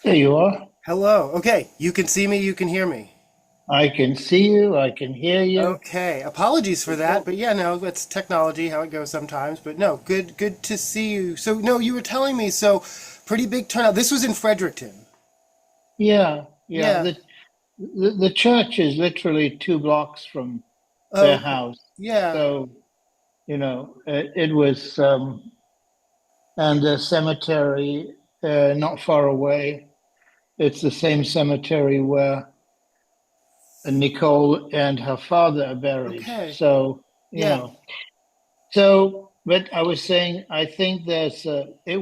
There you are. Hello. Okay, you can see me, you can hear me. I can see you. I can hear you. Okay, apologies for that, but yeah, no, that's technology, how it goes sometimes. But no, good to see you. So no, you were telling me, so pretty big turnout. This was in Fredericton. Yeah, yeah. Yeah. The church is literally 2 blocks from Oh, their okay. house. Yeah. So, it was, and the cemetery not far away. It's the same cemetery where Nicole and her father are buried. Okay. So, you Yeah. know, but I was saying, I think it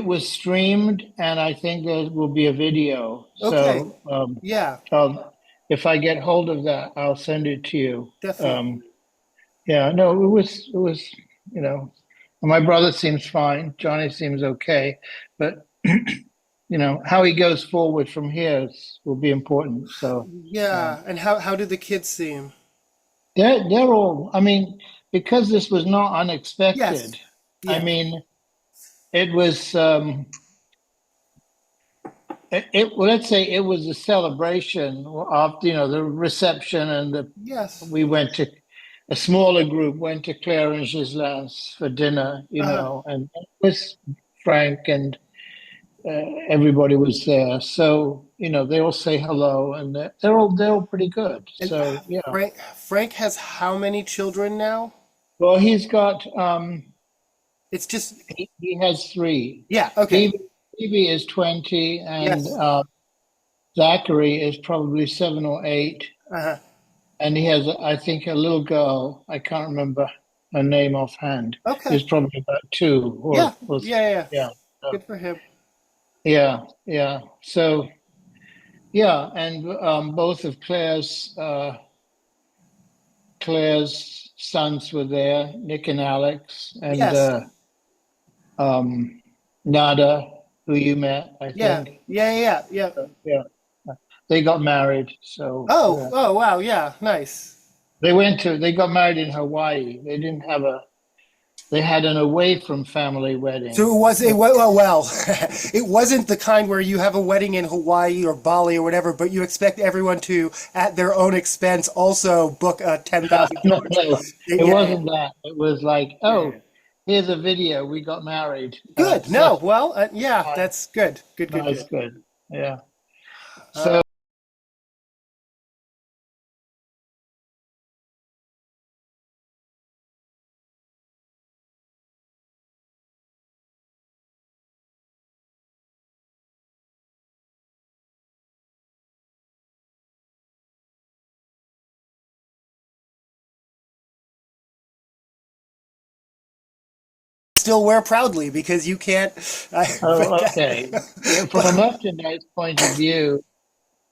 was streamed, and I think there will be a video. Okay. So, Yeah, if I get hold of that, I'll send it to you. definitely. Yeah, no, it was, you know, my brother seems fine. Johnny seems okay, but how he goes forward from here will be important. So, Yeah, and how did the kids seem? they're all. I mean, because this was not Yes. unexpected. I Yeah. mean, it was. Well, let's say it was a celebration of the reception, and Yes. we went to a smaller group went to Claire and Gislain's for dinner, Uh-huh. and it was Frank, and everybody was there. So they all say hello, and they're all pretty good. And So yeah. Frank has how many children now? Well, he's got It's just he has three. yeah, okay. Phoebe is 20, and Yes. Zachary is probably 7 or 8. Uh-huh. And he has, I think, a little girl. I can't remember her name offhand. Okay. Is probably about 2 Yeah. or Yeah, yeah, yeah. yeah. So, Good for him. yeah, yeah. So yeah, and both of Claire's sons were there, Nick and Alex, and Yes. Nada, who you met, I Yeah. think. Yeah, yeah, yeah. Yeah. Yeah, they got married. So Oh, yeah, oh, wow. Yeah. Nice. they got married in Hawaii. They didn't have they had an away from family So wedding. it was well, it wasn't the kind where you have a wedding in Hawaii or Bali or whatever, but you expect everyone to, at their own expense, also book a No, $10,000. no, it Yeah, yeah, wasn't that. It was like, yeah. oh, here's a video. We got married. Good. So No, well, yeah, nice, that's good. Good, good, nice, good. good. Yeah. Uh, So Still wear proudly because you can't. Oh, okay. Yeah, from a merchandise point of view,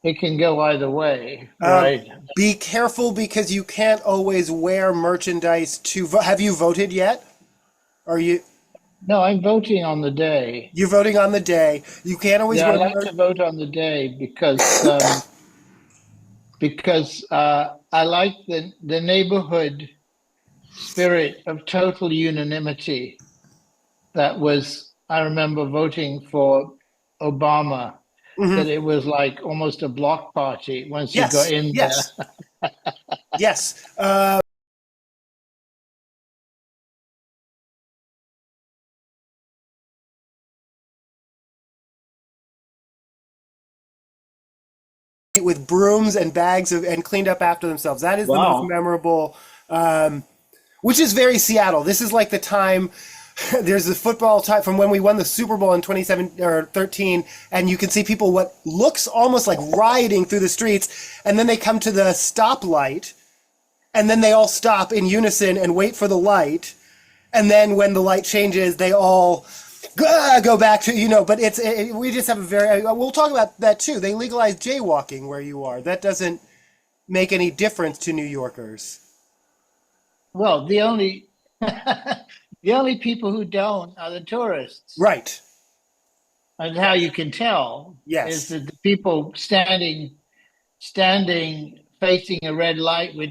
it can go either way, Um, right? be careful because you can't always wear merchandise to vote. Have you voted yet? Are No, I'm voting on the day. you voting on the day? You can't always Yeah, I wear like merch. to vote on the day because I like the neighborhood spirit of total unanimity that was. I remember voting for Obama, that Mhm. it was like almost a block party once you got Yes, in there. yes, yes. With brooms and bags of and cleaned up after themselves. That is the most Wow. memorable. Um, which is very Seattle. This is like the time. There's the football time from when we won the Super Bowl in 27 or 13, and you can see people what looks almost like rioting through the streets, and then they come to the stoplight, and then they all stop in unison and wait for the light, and then when the light changes, they all go back to But we just have a very. We'll talk about that too. They legalized jaywalking where you are. That doesn't make any difference to New Yorkers. Well, the only people who don't are the tourists. Right. And how you can tell is Yes. that the people standing facing a red light with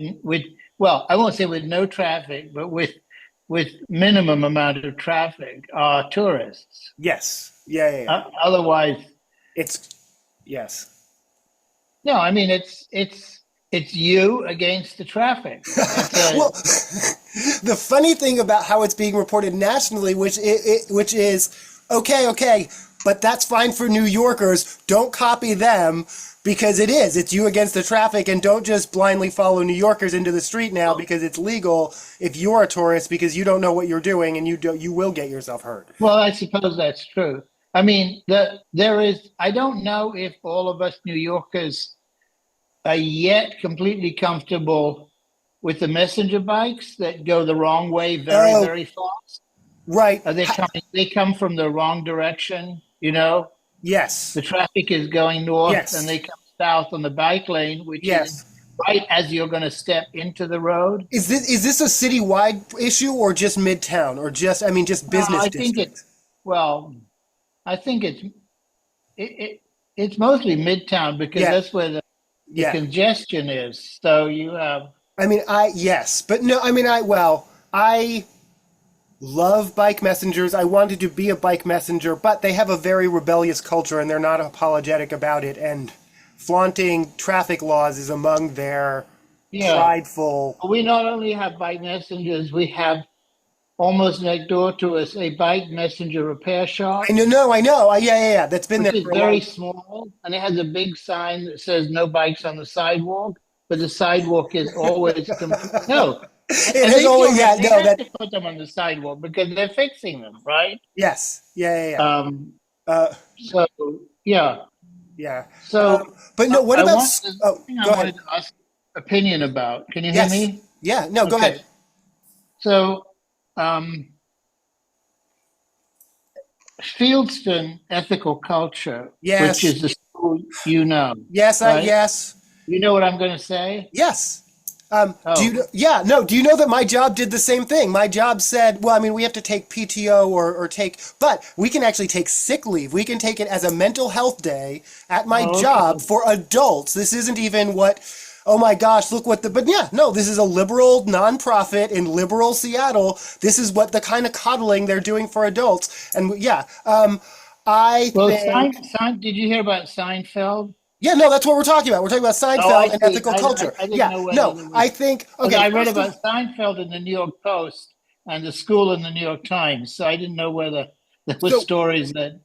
well, I won't say with no traffic, but with minimum amount of traffic are tourists. Yes. Yeah. Yeah. Yeah. Otherwise, It's yes. No, I mean it's you against the traffic. It's Well, a the funny thing about how it's being reported nationally, which is okay, but that's fine for New Yorkers. Don't copy them because it's you against the traffic, and don't just blindly follow New Yorkers into the street now because it's legal if you're a tourist because you don't know what you're doing and you will get yourself hurt. well, I suppose that's true. I mean, there is. I don't know if all of us New Yorkers are yet completely comfortable with the messenger bikes that go the wrong way very, Oh, very fast. right. Are they coming? They come from the wrong direction. You know, Yes. the traffic is going north, and Yes. they come south on the bike lane, which is Yes. right as you're going to step into the road. Is this a citywide issue or just Midtown or just business I think it. district? Well, I think it's mostly Midtown because Yeah. that's where the Yeah. congestion is. So you have. Yes, but no, I love bike messengers. I wanted to be a bike messenger, but they have a very rebellious culture and they're not apologetic about it. And flaunting traffic laws is among their Yeah, prideful. we not only have bike messengers, we have almost next door to us a bike messenger repair I shop, know, no, I know. Yeah. That's been which there is for a long very time. small, and it has a big sign that says "No bikes on the sidewalk." But the sidewalk is always no, It and has they only, still have, yeah, they no, have that, to put them on the sidewalk because they're fixing them, right? yes, yeah. Um, Uh, so yeah, yeah. so But no, what I about, want the thing I go ahead. wanted to ask opinion about. Can you hear Yes. me? Yeah, no, go Okay, ahead. so. Um, Fieldston Ethical Culture, which Yes. is the school you know, right? Yes. You know what I'm going to say? Yes. Do you Oh, know, yeah, no, do you know that my job did the same thing? My job said, well, I mean, we have to take PTO but we can actually take sick leave. We can take it as a mental health day at my oh, job okay. for adults. This isn't even oh my gosh, look but yeah, no, this is a liberal nonprofit in liberal Seattle. This is what the kind of coddling they're doing for adults. And yeah, I Well, think, Did you hear about Seinfeld? yeah, no, that's what we're talking about. We're talking about Oh, I Seinfeld and see. ethical culture. I didn't Yeah, know whether no, there I was, think, because okay, I read first of about Seinfeld in the New York Post and the school in the New York Times. So I didn't know whether there were so stories that,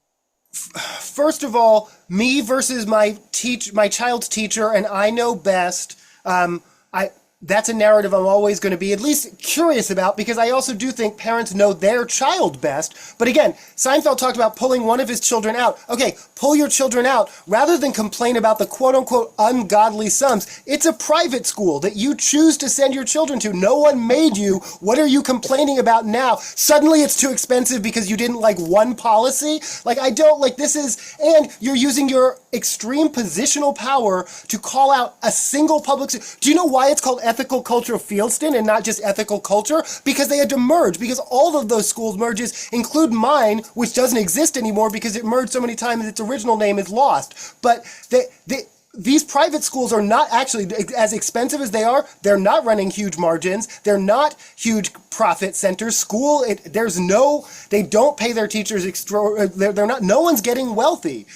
first of all, me versus my child's teacher, and I know best. I That's a narrative I'm always going to be at least curious about because I also do think parents know their child best. But again, Seinfeld talked about pulling one of his children out. Okay, pull your children out rather than complain about the quote unquote ungodly sums. It's a private school that you choose to send your children to. No one made you. What are you complaining about now? Suddenly it's too expensive because you didn't like one policy? Like, I don't like this is, and you're using your extreme positional power to call out a single do you know why it's called Ethical Culture of Fieldston and not just Ethical Culture? Because they had to merge, because all of those schools merges include mine, which doesn't exist anymore because it merged so many times its original name is lost. But these private schools are not actually as expensive as they are. They're not running huge margins. They're not huge profit centers. They don't pay their teachers extra. They're not. No one's getting wealthy.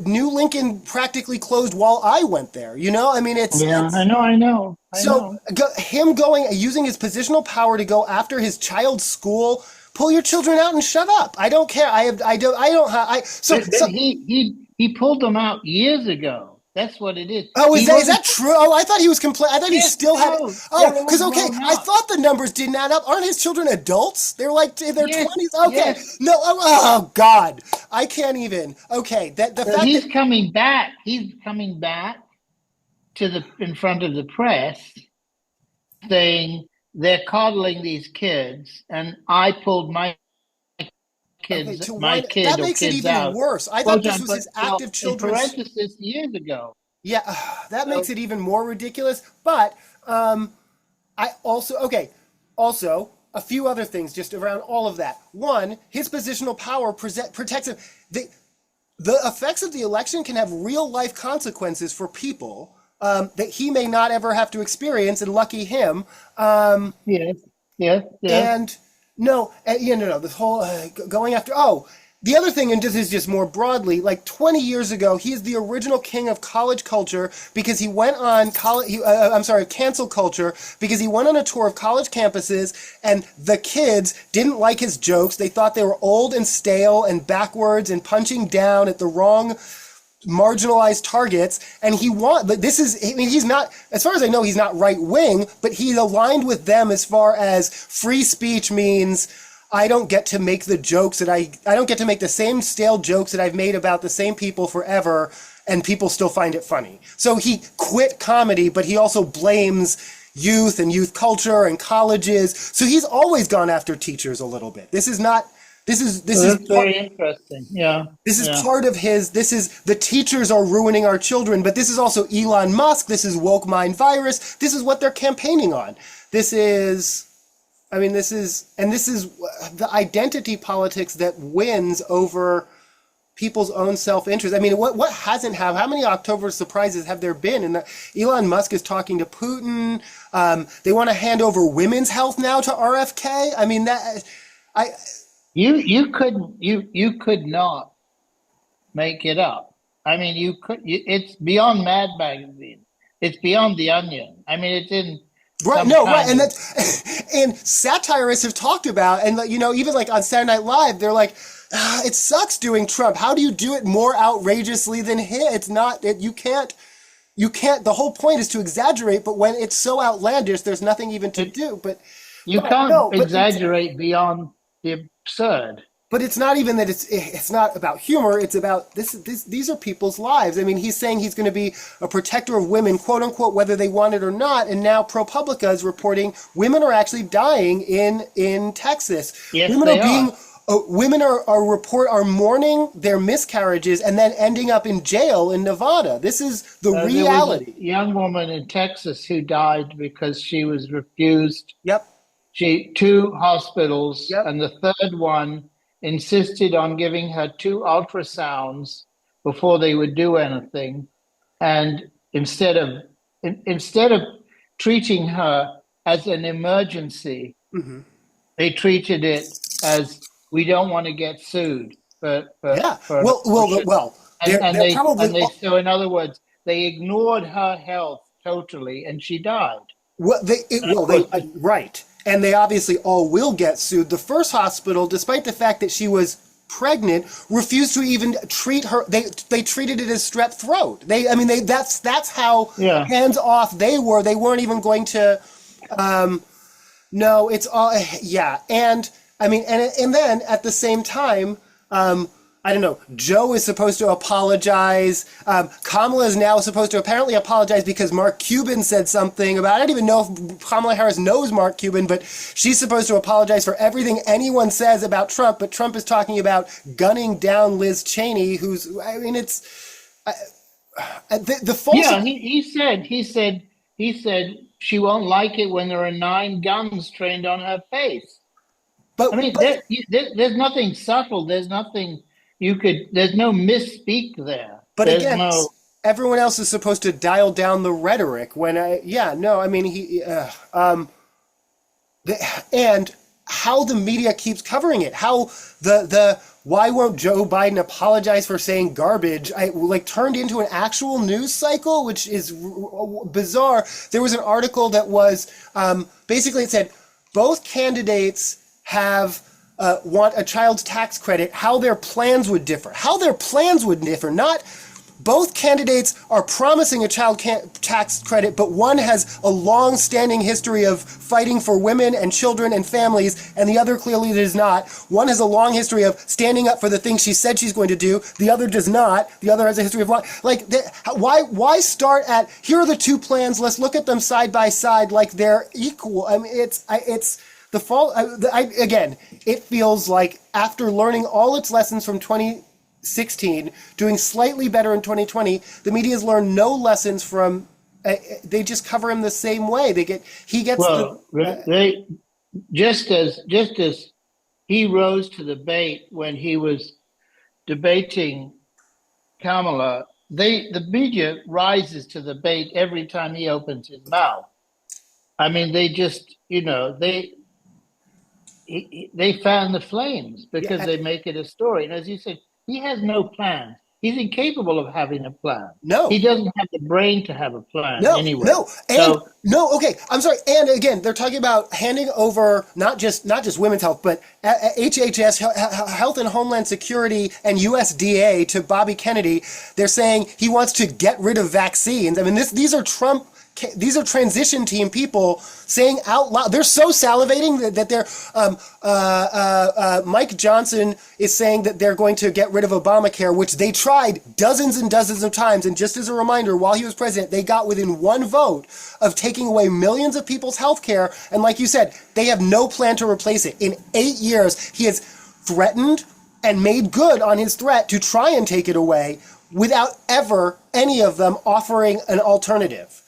New Lincoln practically closed while I went there. I mean, yeah, it's I so know. him using his positional power to go after his child's school. Pull your children out and shut up. I don't care. I don't. But he pulled them out years ago. That's what it is. Oh, is He that wasn't. true? Oh, I thought he was complaining. I thought he Yes, still had it. no, Oh, they're all because okay, grown I up. thought the numbers didn't add up. Aren't his children adults? They're like in their Yes, 20s. Okay, yes. no. Oh God, I can't even. Okay, that the So fact that he's coming back. He's coming back to the in front of the press, saying they're coddling these kids, and I pulled okay to my wind that kid or makes it kids even out. worse. I thought Quote this was his unquote. active Well, in children's. parenthesis, years ago. Yeah, that makes So it even more ridiculous. But I also okay. Also, a few other things just around all of that. One, his positional power protects him. The effects of the election can have real life consequences for people that he may not ever have to experience, and lucky him. yes, yes, yes. And no, no. This whole going after. Oh, the other thing, and this is just more broadly, like 20 years ago, he is the original king of college culture because he went on cancel culture because he went on a tour of college campuses and the kids didn't like his jokes. They thought they were old and stale and backwards and punching down at the wrong marginalized targets. And he's not, as far as I know, he's not right wing, but he's aligned with them as far as free speech means I don't get to make the jokes that I don't get to make the same stale jokes that I've made about the same people forever and people still find it funny. So he quit comedy, but he also blames youth and youth culture and colleges. So he's always gone after teachers a little bit. This is very interesting. Yeah. This is part of the teachers are ruining our children, but this is also Elon Musk. This is woke mind virus. This is what they're campaigning on. This is the identity politics that wins over people's own self-interest. I mean, what hasn't how many October surprises have there been? And Elon Musk is talking to Putin. They want to hand over women's health now to RFK. I mean, you could not make it up. I mean, it's beyond Mad Magazine. It's beyond The Onion. I mean, it's in right. No, right, and and satirists have talked about, and even like on Saturday Night Live, they're like, it sucks doing Trump. How do you do it more outrageously than him? It's not that you can't. The whole point is to exaggerate, but when it's so outlandish, there's nothing even to do. But you can't exaggerate beyond the absurd. But it's not even that it's not about humor. It's about these are people's lives. I mean, he's saying he's going to be a protector of women, quote unquote, whether they want it or not. And now ProPublica is reporting women are actually dying in Texas. Yes, women are mourning their miscarriages and then ending up in jail in Nevada. This is the reality. There was a young woman in Texas who died because she was refused. Yep. 2 hospitals, yep. And the third one insisted on giving her 2 ultrasounds before they would do anything. And instead of treating her as an emergency, mm-hmm. they treated it as we don't want to get sued. So in other words, they ignored her health totally, and she died. Right. And they obviously all will get sued. The first hospital, despite the fact that she was pregnant, refused to even treat her. They treated it as strep throat. That's how hands off they were. They weren't even going to. No, it's all And I mean, and then at the same time, I don't know, Joe is supposed to apologize. Kamala is now supposed to apparently apologize because Mark Cuban said something about, I don't even know if Kamala Harris knows Mark Cuban, but she's supposed to apologize for everything anyone says about Trump. But Trump is talking about gunning down Liz Cheney, the false. Yeah, he said she won't like it when there are 9 guns trained on her face. But I mean, there's nothing subtle. There's nothing. There's no misspeak there. But again, everyone else is supposed to dial down the rhetoric and how the media keeps covering it. How why won't Joe Biden apologize for saying garbage? Turned into an actual news cycle, which is bizarre. There was an article that was basically it said both candidates want a child's tax credit, how their plans would differ. Not both candidates are promising a child tax credit, but one has a long-standing history of fighting for women and children and families, and the other clearly does not. One has a long history of standing up for the things she said she's going to do. The other does not. The other has a history of why start at here are the 2 plans? Let's look at them side by side like they're equal. I mean, it's the fall. Again, it feels like after learning all its lessons from 2016, doing slightly better in 2020, the media has learned no lessons from. They just cover him the same way. Just as he rose to the bait when he was debating Kamala, the media rises to the bait every time he opens his mouth. I mean, they just they fan the flames because Yeah, they make it a story. And as you said, he has no plan. He's incapable of having a plan. no. He doesn't have the brain to have a plan No, anyway. no, and So no. Okay, I'm sorry. And again, they're talking about handing over not just women's health, but HHS, Health and Homeland Security, and USDA to Bobby Kennedy. They're saying he wants to get rid of vaccines. I mean, these are Trump. These are transition team people saying out loud. They're so salivating that they're. Mike Johnson is saying that they're going to get rid of Obamacare, which they tried dozens and dozens of times. And just as a reminder, while he was president, they got within one vote of taking away millions of people's health care. And like you said, they have no plan to replace it. In 8 years, he has threatened and made good on his threat to try and take it away without ever any of them offering an alternative.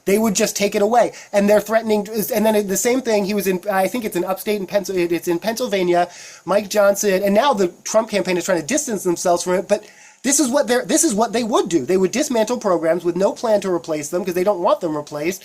They would just take it away, and they're threatening. And then the same thing. He was in. I think it's in upstate in Pennsylvania. It's in Pennsylvania. Mike Johnson, and now the Trump campaign is trying to distance themselves from it. But this is what they would do. They would dismantle programs with no plan to replace them because they don't want them replaced.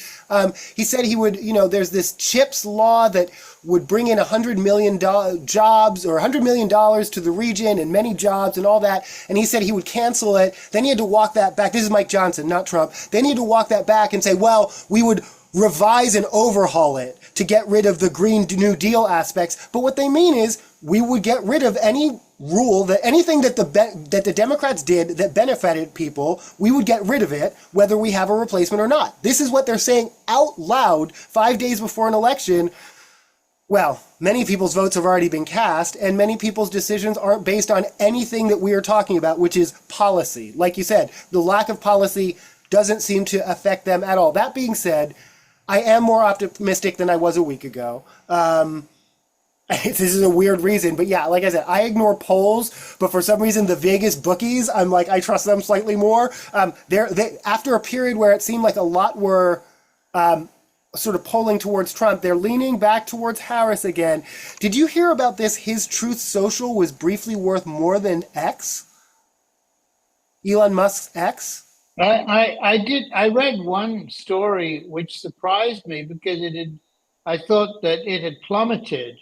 He said he would. There's this CHIPS law that would bring in $100 million jobs or $100 million to the region and many jobs and all that. And he said he would cancel it. Then he had to walk that back. This is Mike Johnson, not Trump. Then he had to walk that back and say, well, we would revise and overhaul it to get rid of the Green New Deal aspects. But what they mean is we would get rid of any rule that anything that the Democrats did that benefited people, we would get rid of it, whether we have a replacement or not. This is what they're saying out loud 5 days before an election. Well, many people's votes have already been cast, and many people's decisions aren't based on anything that we are talking about, which is policy. Like you said, the lack of policy doesn't seem to affect them at all. That being said, I am more optimistic than I was a week ago. This is a weird reason, but yeah, like I said, I ignore polls, but for some reason the Vegas bookies, I'm like, I trust them slightly more. After a period where it seemed like a lot were sort of polling towards Trump, they're leaning back towards Harris again. Did you hear about this? His Truth Social was briefly worth more than X? Elon Musk's X? I did. I read one story which surprised me because I thought that it had plummeted.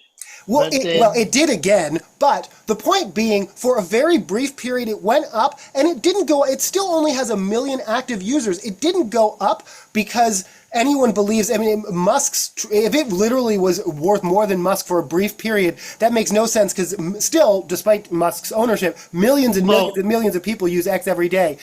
Well, it did again, but the point being, for a very brief period, it went up, and it didn't go. It still only has 1 million active users. It didn't go up because anyone believes. I mean, if it literally was worth more than Musk for a brief period, that makes no sense because still, despite Musk's ownership, millions and millions and millions of people use X every day.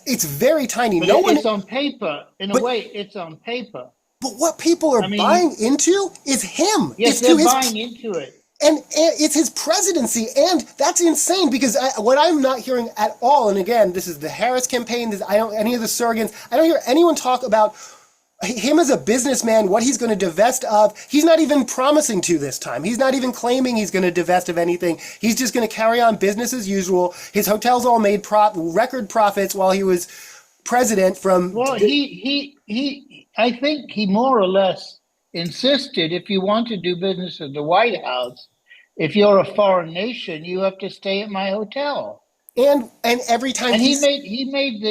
It's very tiny. But it's on paper. In a way, it's on paper. But what people are buying into is him. Yes, they're buying into it. And it's his presidency, and that's insane because what I'm not hearing at all, and again, this is the Harris campaign, any of the surrogates, I don't hear anyone talk about him as a businessman, what he's going to divest of. He's not even promising to this time. He's not even claiming he's going to divest of anything. He's just going to carry on business as usual. His hotels all made record profits while he was president from... Well, I think he more or less insisted if you want to do business at the White House, if you're a foreign nation, you have to stay at my hotel. And every time he made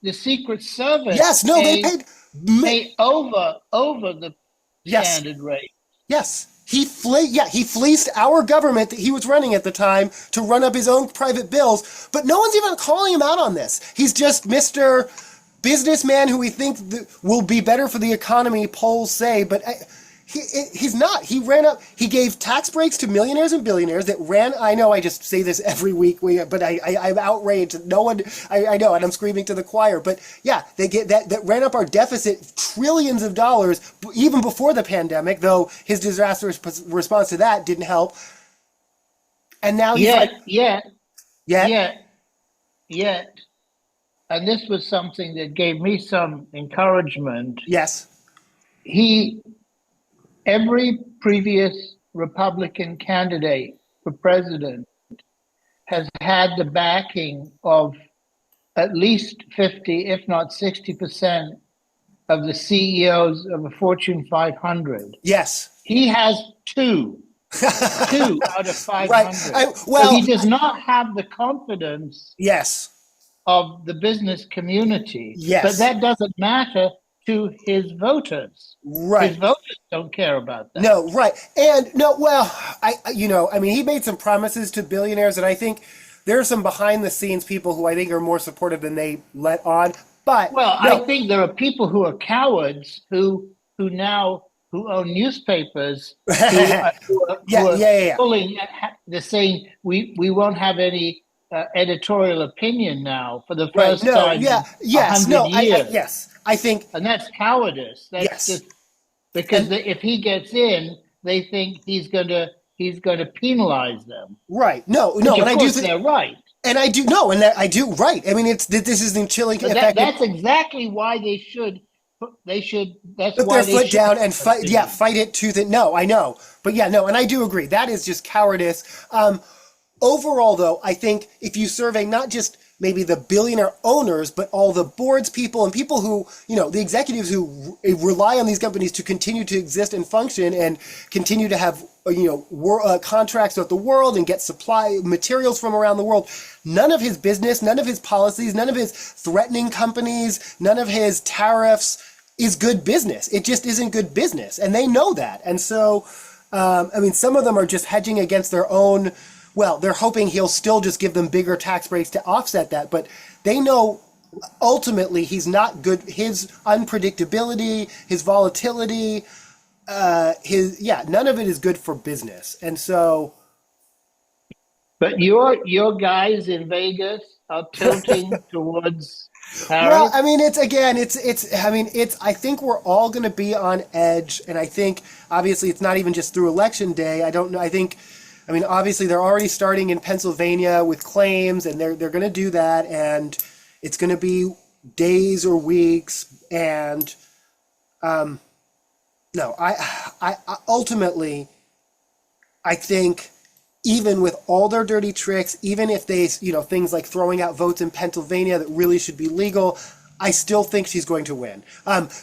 the Secret Service. Yes, no, they paid over the standard rate. Yes. He fleeced our government that he was running at the time to run up his own private bills, but no one's even calling him out on this. He's just Mr. Businessman who we think will be better for the economy, polls say, but he's not. He gave tax breaks to millionaires and billionaires that ran, I know I just say this every week, but I'm outraged. No one, I know, and I'm screaming to the choir, but yeah, they get that ran up our deficit trillions of dollars even before the pandemic, though his disastrous response to that didn't help. And now he's Yet, and this was something that gave me some encouragement. Yes. Every previous Republican candidate for president has had the backing of at least 50, if not 60% of the CEOs of a Fortune 500. Yes. He has two out of 500. Right. So he does not have the confidence yes. of the business community. Yes. But that doesn't matter to his voters. His Right. voters don't care about that. No, right. And no, well, I mean, he made some promises to billionaires, and I think there are some behind the scenes people who I think are more supportive than they let on. But Well, I no, think there are people who are cowards who now who own newspapers yeah, who yeah, are yeah, yeah. pulling. They're saying we won't have any editorial opinion now for the Right. first No, time yeah, in a yes, hundred no, years, yes. I think, and that's cowardice. That's yes. just because And if he gets in, they think he's going to penalize them, right. No, which no, and of I do course think, they're right. and I do, no, and that I do, right. I mean, this is the chilling But effect. that's exactly why they should that's Put why their they foot should down and have fight. Yeah, opinion. fight it tooth and no, I know, but yeah, no, and I do agree that is just cowardice. Overall, though, I think if you survey not just maybe the billionaire owners, but all the boards people and people who, the executives who rely on these companies to continue to exist and function and continue to have, contracts with the world and get supply materials from around the world. None of his business, none of his policies, none of his threatening companies, none of his tariffs is good business. It just isn't good business. And they know that. And so, I mean, some of them are just hedging against their own. Well, they're hoping he'll still just give them bigger tax breaks to offset that. But they know ultimately he's not good. His unpredictability, his volatility, none of it is good for business. And so, But your guys in Vegas are tilting towards well, Harris. I mean, I think we're all going to be on edge. And I think, obviously, it's not even just through election day. I don't know. I mean, obviously, they're already starting in Pennsylvania with claims, and they're going to do that. And it's going to be days or weeks. And no, I ultimately, I think even with all their dirty tricks, even if they, things like throwing out votes in Pennsylvania that really should be legal, I still think she's going to win.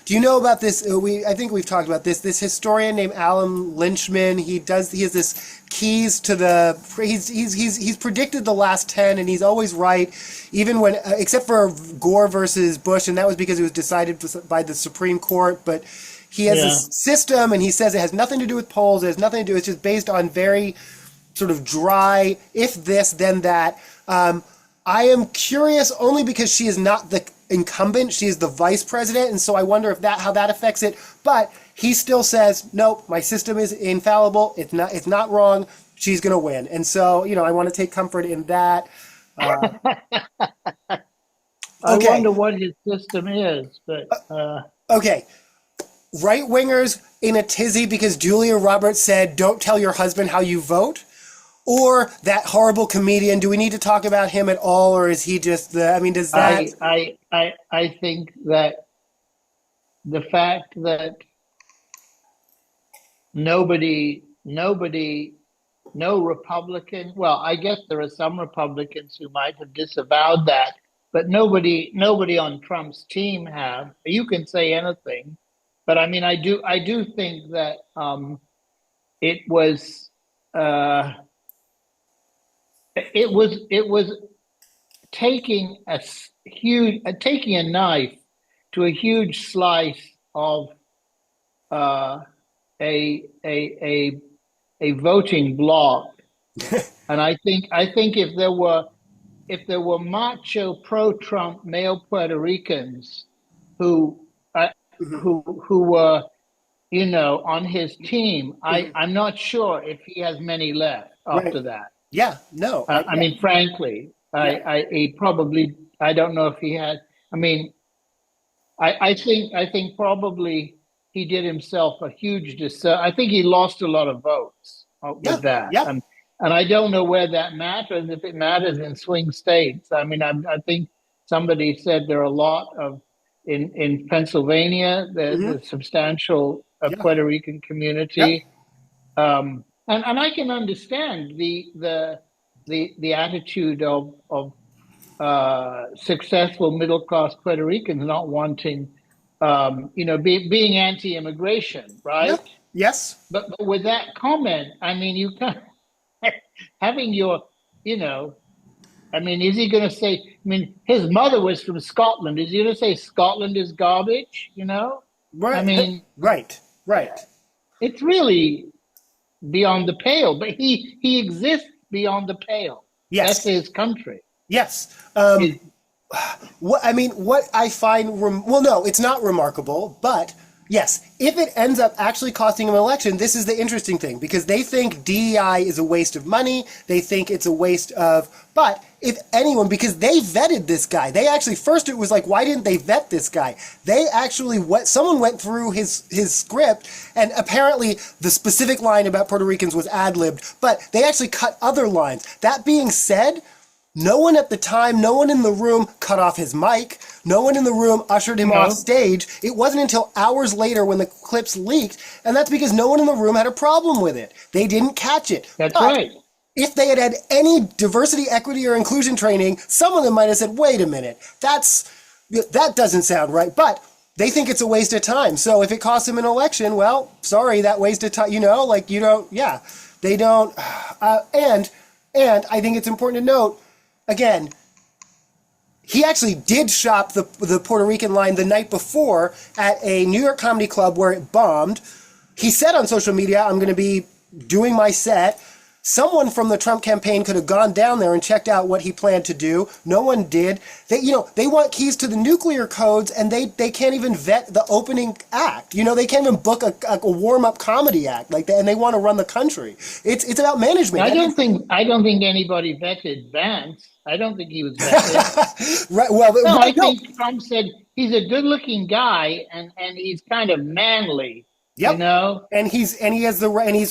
Do you know about this? I think we've talked about this. This historian named Alan Lynchman. He has this keys to the. He's predicted the last 10, and he's always right, even when except for Gore versus Bush, and that was because it was decided by the Supreme Court. But he has Yeah. this system, and he says it has nothing to do with polls. It has nothing to do. It's just based on very sort of dry, if this, then that. I am curious only because she is not the incumbent; she is the vice president, and so I wonder if how that affects it. But he still says, "Nope, my system is infallible. It's not wrong. She's going to win." And so, I want to take comfort in that. I Okay, wonder what his system is, but okay. Right wingers in a tizzy because Julia Roberts said, "Don't tell your husband how you vote." Or that horrible comedian. Do we need to talk about him at all, or is he just the? I mean, does that? I think that the fact that nobody, no Republican. Well, I guess there are some Republicans who might have disavowed that, but nobody on Trump's team have. You can say anything, but I mean, I do think that it was uh, it was taking taking a knife to a huge slice of uh, a a voting bloc. And I think if there were macho pro-Trump male Puerto Ricans who uh, Mhm, who were on his team, mhm. I'm not sure if he has many left Right. after that. Yeah. No. I Yeah. mean, frankly, Yeah. he probably I don't know if he had. I mean, I think probably he did himself a huge disservice. I think he lost a lot of votes Yeah. with that, Yeah. and I don't know where that matters. If it matters in swing states, I mean, I think somebody said there are a lot of in Pennsylvania. Hmm. The substantial Yeah. Puerto Rican Yep. community, and I can understand the attitude of successful middle class Puerto Ricans not wanting, being anti-immigration, right? Yep. Yes. But with that comment, I mean, you can having your, you know, I mean, is he going to say? I mean, his mother was from Scotland. Is he going to say Scotland is garbage? You know, I Right, mean, right, right. it's really beyond the pale. But he exists beyond the pale. That's Yes, his country. yes. His, What I find, well, no, it's not remarkable, but yes, if it ends up actually costing him an election, this is the interesting thing because they think DEI is a waste of money. They think it's a waste of, but if anyone, because they vetted this guy, they actually, first it was like, why didn't they vet this guy? They actually, someone went through his script and apparently the specific line about Puerto Ricans was ad-libbed, but they actually cut other lines. That being said, no one at the time, no one in the room cut off his mic. No one in the room ushered him off stage. It wasn't until hours later when the clips leaked, and that's because no one in the room had a problem with it. They didn't catch it. that's right. If they had any diversity, equity, or inclusion training, some of them might have said, wait a minute, that doesn't sound right. But they think it's a waste of time. So if it costs them an election, well, sorry, that waste of time, they don't. And I think it's important to note, again, he actually did shop the Puerto Rican line the night before at a New York comedy club where it bombed. He said on social media, I'm going to be doing my set. Someone from the Trump campaign could have gone down there and checked out what he planned to do. No one did. They want keys to the nuclear codes, and they can't even vet the opening act. They can't even book a warm-up comedy act like that, and they want to run the country. It's about management. I don't think anybody vetted Vance. I don't think he was vetted. Right. Well, no, I think Trump said he's a good-looking guy, and he's kind of manly. Yep. And he's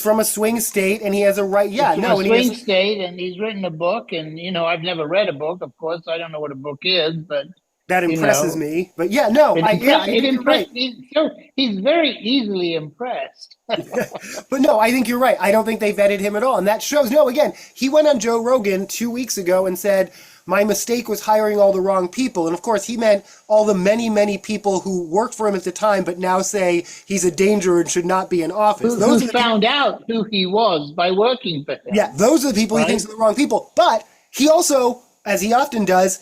from a swing state, and he has a right. Yeah, he's from a swing state, and he's written a book, and I've never read a book, of course. I don't know what a book is, but that impresses me. But yeah, no, it impressed. He's very easily impressed. But no, I think you're right. I don't think they vetted him at all, and that shows. No, again, he went on Joe Rogan 2 weeks ago and said, my mistake was hiring all the wrong people. And of course, he meant all the many, many people who worked for him at the time, but now say he's a danger and should not be in office. Who found out who he was by working for him. Yeah, those are the people he thinks are the wrong people. But he also, as he often does,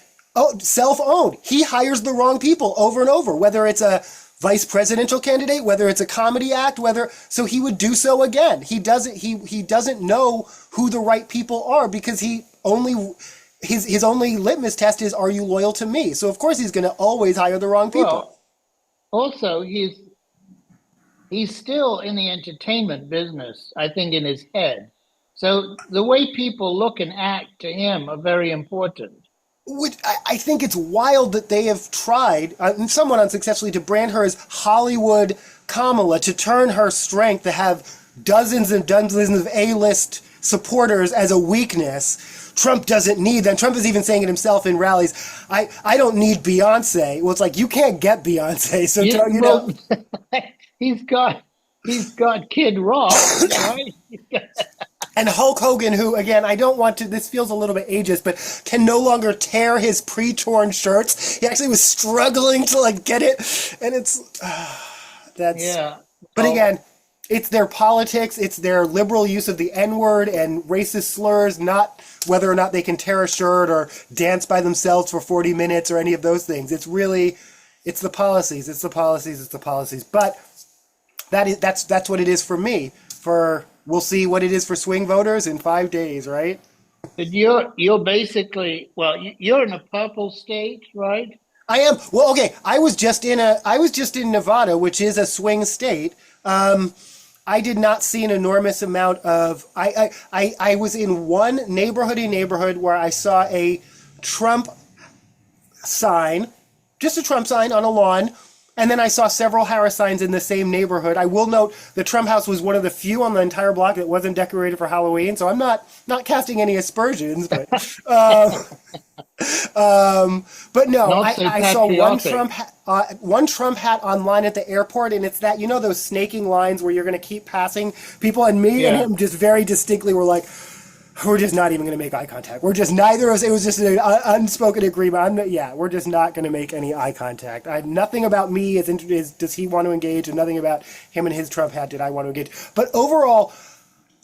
self-owned. He hires the wrong people over and over, whether it's a vice presidential candidate, whether it's a comedy act, so he would do so again. He doesn't know who the right people are because his only litmus test is, are you loyal to me? So of course he's going to always hire the wrong people. Well, also, he's still in the entertainment business, I think, in his head. So the way people look and act to him are very important. Which I think it's wild that they have tried, somewhat unsuccessfully, to brand her as Hollywood Kamala, to turn her strength to have dozens and dozens of A-list supporters as a weakness. Trump doesn't need them. Trump is even saying it himself in rallies. I don't need Beyonce. Well, it's like, you can't get Beyonce. So he's got Kid Rock, right? And Hulk Hogan, who, again, I don't want to, this feels a little bit ageist, but can no longer tear his pre-torn shirts. He actually was struggling to get it. And But again, it's their politics, it's their liberal use of the N-word and racist slurs, not whether or not they can tear a shirt or dance by themselves for 40 minutes or any of those things. It's the policies. But that's what it is for me. We'll see what it is for swing voters in 5 days, right? But you're basically, you're in a purple state, right? I am. Well, okay. I was just in Nevada, which is a swing state. I did not see an enormous amount of. I was in one neighborhood where I saw a Trump sign, just a Trump sign on a lawn. And then I saw several Harris signs in the same neighborhood. I will note the Trump house was one of the few on the entire block that wasn't decorated for Halloween, so I'm not casting any aspersions. But but no, I saw one Trump hat online at the airport, and it's that, those snaking lines where you're going to keep passing people, and me and him just very distinctly were like, we're just not even going to make eye contact. We're just neither of us. It was just an unspoken agreement. We're just not going to make any eye contact. Nothing about me is does he want to engage, and nothing about him and his Trump hat did I want to engage. But overall,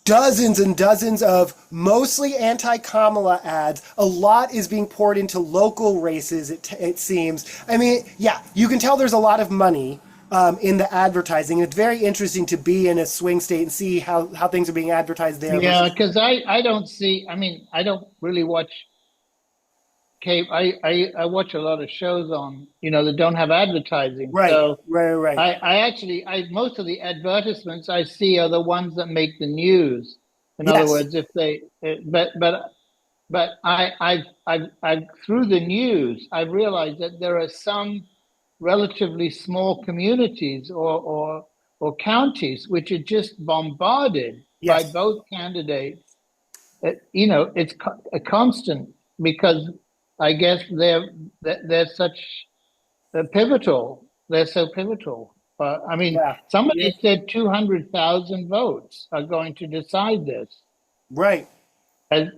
dozens and dozens of mostly anti-Kamala ads. A lot is being poured into local races, it seems. I mean, yeah, you can tell there's a lot of money in the advertising. It's very interesting to be in a swing state and see how things are being advertised there. Yeah, Versus, because I don't see. I mean, I don't really watch cable. I watch a lot of shows on that don't have advertising. right, So right, right. I actually I most of the advertisements I see are the ones that make the news. In other Yes, words, if they but I've through the news I've realized that there are some relatively small communities or counties which are just bombarded by yes, both candidates. It's a constant because I guess they're such they're pivotal. They're so pivotal. I mean, yeah, yeah, somebody said 200,000 votes are going to decide this right.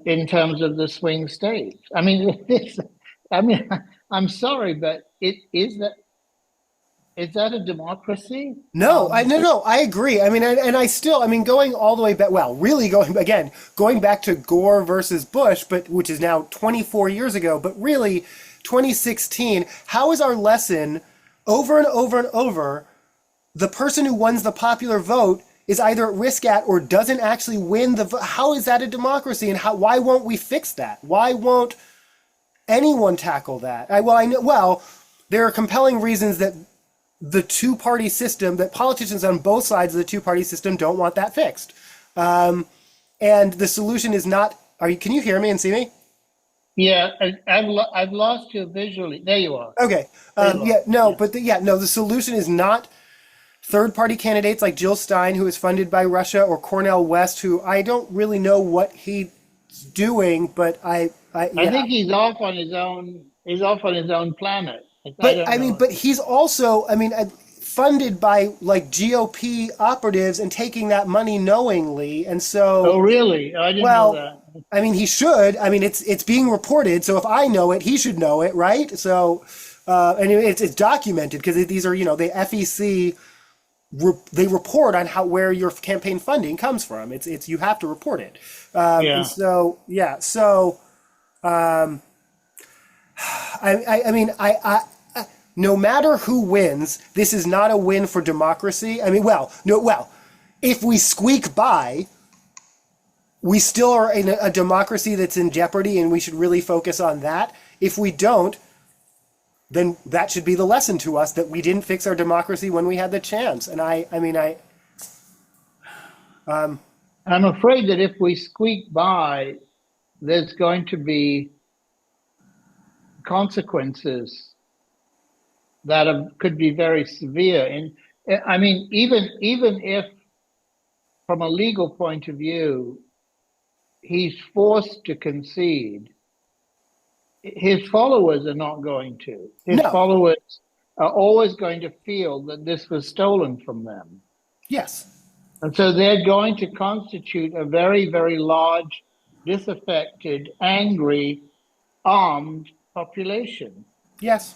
in terms of the swing states. I mean, I mean, I'm sorry, but is that a democracy? No, no, I agree. I mean, and I still, I mean, going all the way back, well, really going back to Gore versus Bush, but which is now 24 years ago, but really 2016, how is our lesson over and over and over, the person who wins the popular vote is either at risk at or doesn't actually win the vote? How is that a democracy? And why won't we fix that? Why won't anyone tackle that? I know, well, there are compelling reasons that the two-party system, that politicians on both sides of the two-party system don't want that fixed. And the solution is not, can you hear me and see me? Yeah, I've lost you visually. There you are. Okay. There you are. Yeah, no, Yeah. but the solution is not third-party candidates like Jill Stein, who is funded by Russia, or Cornel West, who I don't really know what he's doing, but I yeah. think he's off on his own. He's off on his own planet. I But don't I mean, know. but he's also, I mean, funded by like GOP operatives and taking that money knowingly, and Oh, so, really? I didn't know well, that. I mean, he should. I mean, it's being reported, so if I know it, he should know it, right? So, and it's documented because these are, they FEC. They report on where your campaign funding comes from. It's you have to report it, and Yeah. so yeah. So I mean, no matter who wins, this is not a win for democracy. I mean, if we squeak by, we still are in a democracy that's in jeopardy, and we should really focus on that. If we don't, then that should be the lesson to us that we didn't fix our democracy when we had the chance. And I'm afraid that if we squeak by, there's going to be consequences that could be very severe. And I mean, even if, from a legal point of view, he's forced to concede, his followers are not going to. His no, followers are always going to feel that this was stolen from them. yes, And so they're going to constitute a very, very large, disaffected, angry, armed population, yes,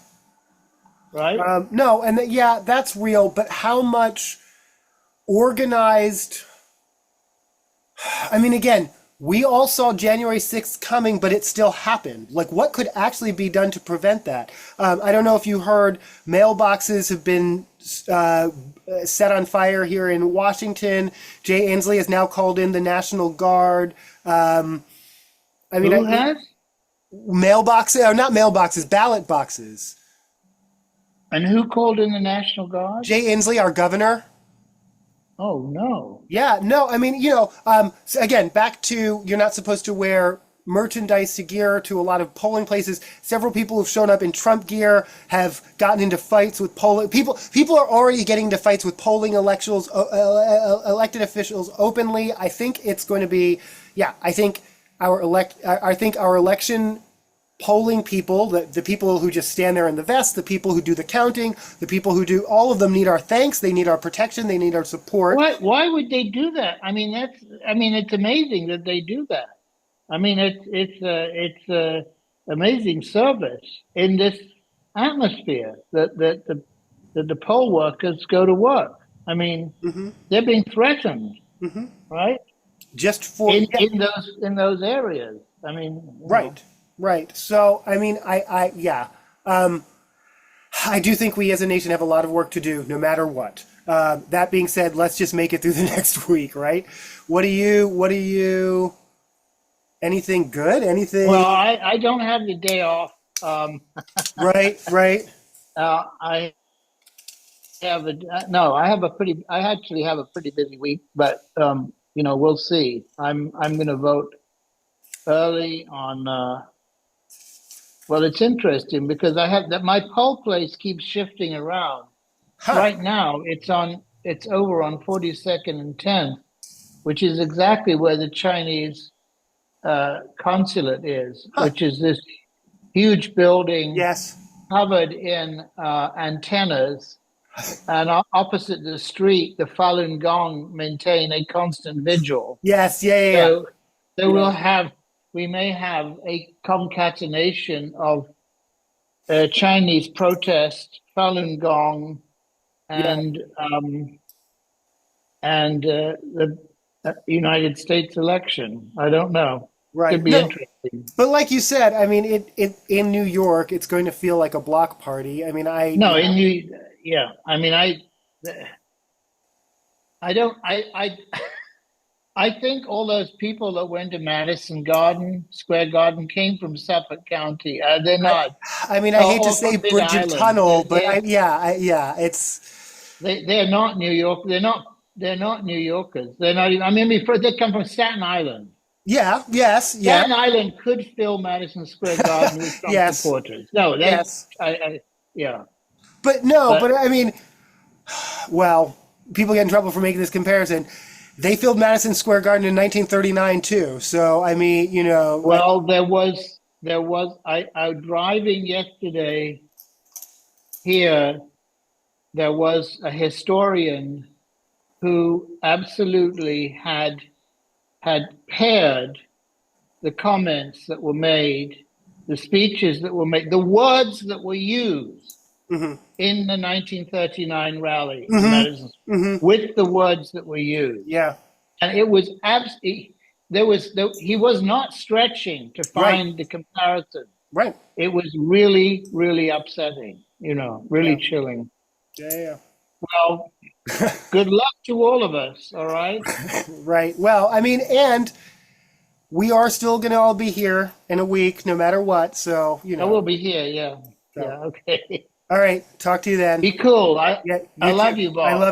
right? no, and yeah, that's real. But how much organized? I mean, again, we all saw January 6th coming, but it still happened. Like, what could actually be done to prevent that? I don't know if you heard, mailboxes have been set on fire here in Washington. Jay Inslee has now called in the National Guard. I mean, Who has? mailboxes, or not mailboxes, ballot boxes. And who called in the National Guard? Jay Inslee, our governor. Oh, no. Yeah, no, I mean, so again, back to you're not supposed to wear merchandise gear to a lot of polling places. Several people who've shown up in Trump gear have gotten into fights with polling people. People are already getting into fights with polling elected officials openly. I think it's going to be, yeah, I think our election polling people, the people who just stand there in the vest, the people who do the counting, the people who do all of them need our thanks. They need our protection. They need our support. Why would they do that? I mean, it's amazing that they do that. I mean, it's a amazing service in this atmosphere that the poll workers go to work. I mean, they're being threatened, right? just for in those areas. I mean, right, right. So I mean, yeah. I do think we as a nation have a lot of work to do, no matter what. That being said, let's just make it through the next week, right? What do you, anything good? Anything? Well, I don't have the day off. Right, right. I have I have I actually have a pretty busy week, but we'll see. I'm going to vote early on. Well, it's interesting because I have that my poll place keeps shifting around. Huh. Right now, it's over on 42nd and 10th, which is exactly where the Chinese consulate is, which is this huge building Yes. covered in antennas. And opposite the street, the Falun Gong maintain a constant vigil. Yes. Yeah. So we may have a concatenation of Chinese protest, Falun Gong, and the United States election. I don't know. Right. Could be interesting. But like you said, I mean, it in New York, it's going to feel like a block party. I mean, I mean, I don't. I think all those people that went to Madison Square Garden came from Suffolk County. They're not. I mean, I hate to say Big Bridge and Island. Tunnel, but it's. They're not New York. They're not New Yorkers. They're not even. I mean, they come from Staten Island. Yeah. Yes. Yeah. Staten Island could fill Madison Square Garden with Trump Yes. supporters. No, Yes. yeah. But I mean, well, people get in trouble for making this comparison. They filled Madison Square Garden in 1939 too. So I mean, Well, there was. I was driving yesterday here. There was a historian who absolutely had paired the comments that were made, the speeches that were made, the words that were used in the 1939 rally in Madison, with the words that were used. Yeah. And it was absolutely, he was not stretching to find the comparison. Right. It was really, really upsetting, really chilling. Yeah. Well, good luck to all of us, all right? Right. Well, I mean, and we are still going to all be here in a week, no matter what. So, I will be here, yeah. Yeah, okay. All right. Talk to you then. Be cool. I love you, Bob. I love